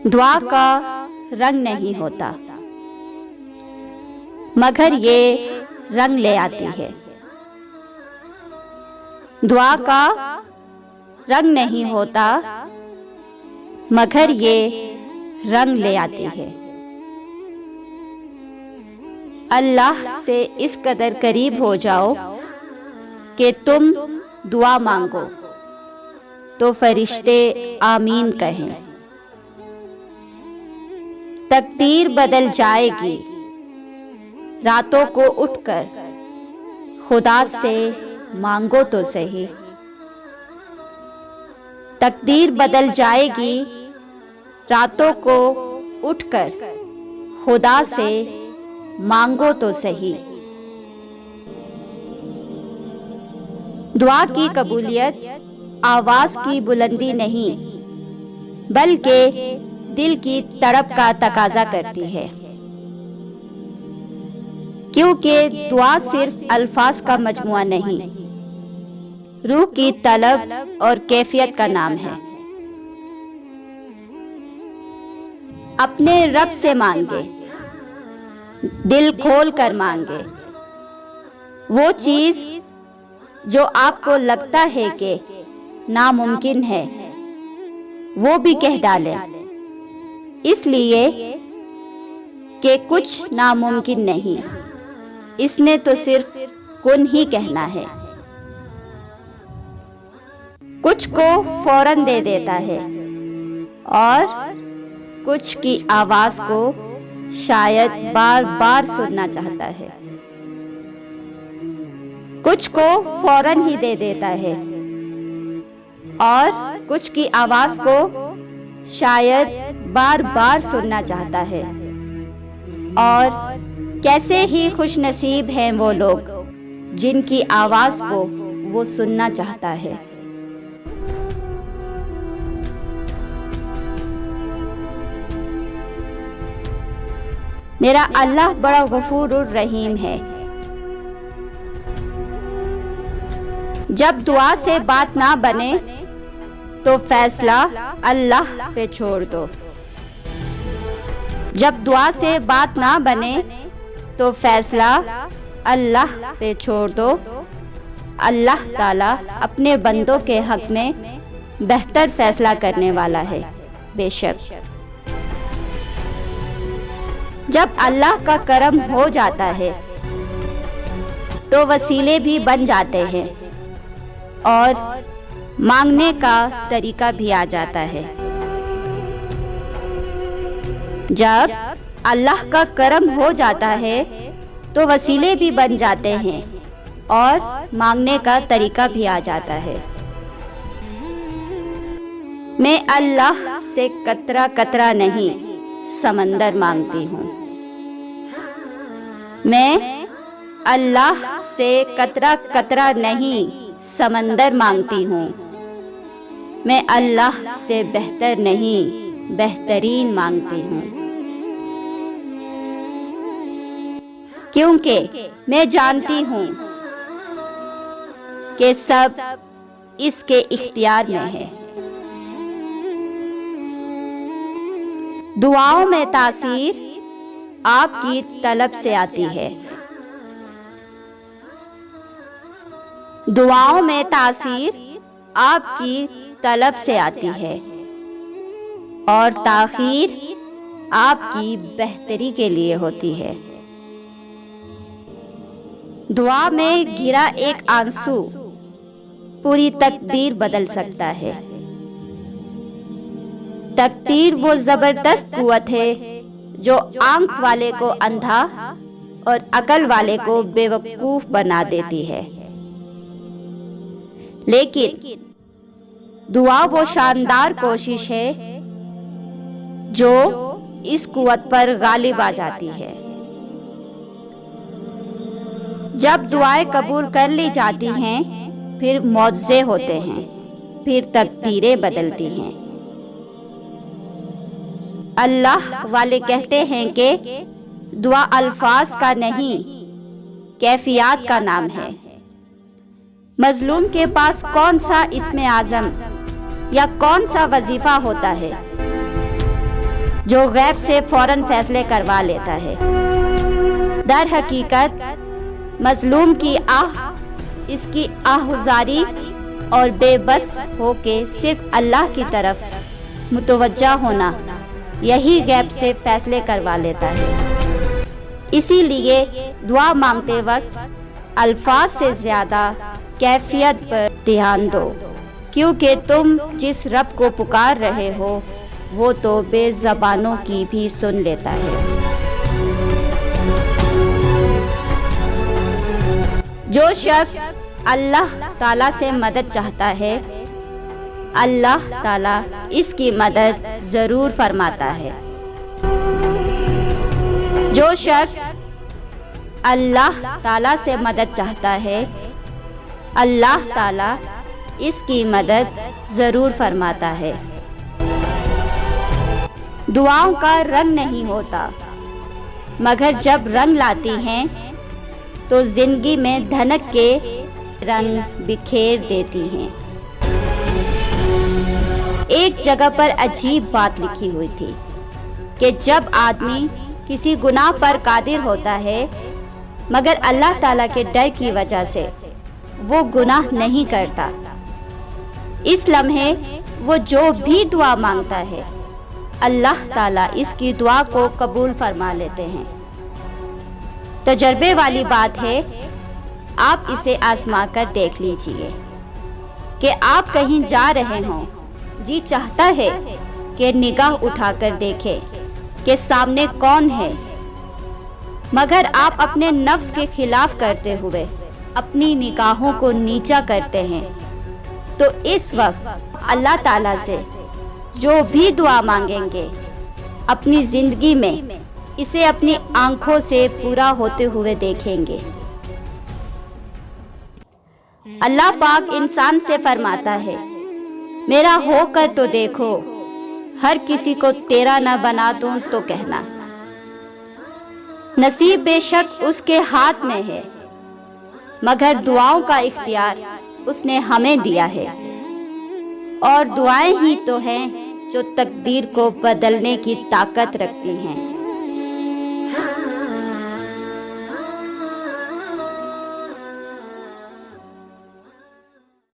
दुआ का रंग नहीं होता, मगर ये रंग ले आती है। दुआ का रंग नहीं होता, मगर ये रंग ले आती है। अल्लाह से इस कदर करीब हो जाओ कि तुम दुआ मांगो तो फरिश्ते आमीन कहें। तकदीर बदल जाएगी, रातों को उठकर खुदा से मांगो तो सही। तकदीर बदल जाएगी, रातों को उठकर खुदा से मांगो तो सही। दुआ की कबूलियत आवाज की बुलंदी नहीं, बल्कि दिल की तड़प का तकाजा करती है। क्योंकि दुआ सिर्फ अल्फाज का मजमुआ नहीं, रूह की तलब और कैफियत का नाम है। अपने रब से मांगे, दिल खोल कर मांगे। वो चीज जो आपको लगता है कि नामुमकिन है, वो भी कह डालें, इसलिए कि कुछ नामुमकिन नहीं, इसने तो सिर्फ कुन ही कहना है। कुछ को फौरन दे देता है और कुछ की आवाज को शायद बार बार सुनना चाहता है। कुछ को फौरन ही दे देता है और कुछ की आवाज को शायद बार बार सुनना चाहता है। और कैसे ही खुश नसीब हैं वो लोग जिनकी आवाज को वो सुनना चाहता है। मेरा अल्लाह बड़ा गफूरुर रहीम है। जब दुआ से बात ना बने तो फैसला अल्लाह पे छोड़ दो। जब दुआ से बात ना बने तो फैसला अल्लाह पे छोड़ दो। अल्लाह ताला अपने बंदों के हक में बेहतर फैसला करने वाला है बेशक। जब अल्लाह का करम हो जाता है तो वसीले भी बन जाते हैं और मांगने का तरीका भी आ जाता है। जब अल्लाह का करम हो जाता है तो वसीले भी बन जाते हैं और मांगने का तरीका भी आ जाता है। मैं अल्लाह से कतरा कतरा नहीं समंदर मांगती हूँ। मैं अल्लाह से कतरा कतरा नहीं समंदर मांगती हूँ। मैं अल्लाह से बेहतर नहीं बेहतरीन मांगती हूँ। क्योंकि मैं जानती हूँ कि सब इसके इख्तियार में है। दुआओं में तासीर आपकी तलब से आती है। दुआओं में तासीर आपकी तलब से आती है और ताखीर आपकी बेहतरी के लिए होती है। दुआ में गिरा एक आंसू पूरी तकदीर बदल सकता है। तकदीर वो जबरदस्त कुव्वत है जो आंख वाले को अंधा और अकल वाले को बेवकूफ बना देती है। लेकिन दुआ वो शानदार कोशिश है जो इस कुव्वत पर गालिब आ जाती है। जब दुआएं कबूल कर ली जाती हैं, फिर मौजज़े होते हैं, फिर तकदीरें बदलती हैं। अल्लाह वाले कहते हैं कि दुआ अल्फाज का नहीं, कैफियत का नाम है। मजलूम के पास कौन सा इस्मे आज़म या कौन सा वजीफा होता है जो गैब से फौरन फैसले करवा लेता है। दर हकीकत मजलूम की इसकी आहुजारी और बेबस होके सिर्फ अल्लाह की तरफ मुतवज्जा होना, यही गैब से फैसले करवा लेता है। इसीलिए दुआ मांगते वक्त अल्फाज से ज़्यादा कैफियत पर ध्यान दो, क्योंकि तुम जिस रब को पुकार रहे हो वो तो बेज़बानों की भी सुन लेता है। जो शख्स अल्लाह ताला से मदद चाहता है, अल्लाह ताला इसकी मदद ज़रूर फरमाता है। जो शख्स अल्लाह ताला से मदद चाहता है, अल्लाह ताला इसकी मदद ज़रूर फरमाता है। दुआओं का रंग नहीं होता, मगर जब रंग लाती हैं तो जिंदगी में धनक के रंग बिखेर देती हैं। एक जगह पर अजीब बात लिखी हुई थी कि जब आदमी किसी गुनाह पर कादिर होता है मगर अल्लाह ताला के डर की वजह से वो गुनाह नहीं करता, इस लम्हे वो जो भी दुआ मांगता है अल्लाह ताला इसकी दुआ को कबूल फरमा लेते हैं। तजर्बे वाली बात है, आप इसे आजमा कर देख लीजिए कि आप कहीं जा रहे हों, जी चाहता है कि निगाह उठाकर देखें कि सामने कौन है, मगर आप अपने नफ्स के खिलाफ करते हुए अपनी निगाहों को नीचा करते हैं, तो इस वक्त अल्लाह ताला से जो भी दुआ मांगेंगे अपनी जिंदगी में इसे अपनी आंखों से पूरा होते हुए देखेंगे। अल्लाह पाक इंसान से फरमाता है, मेरा होकर तो देखो, हर किसी को तेरा न बना दूं तो कहना। नसीब बेशक उसके हाथ में है, मगर दुआओं का इख्तियार उसने हमें दिया है, और दुआएं ही तो हैं जो तकदीर को बदलने की ताकत रखती हैं।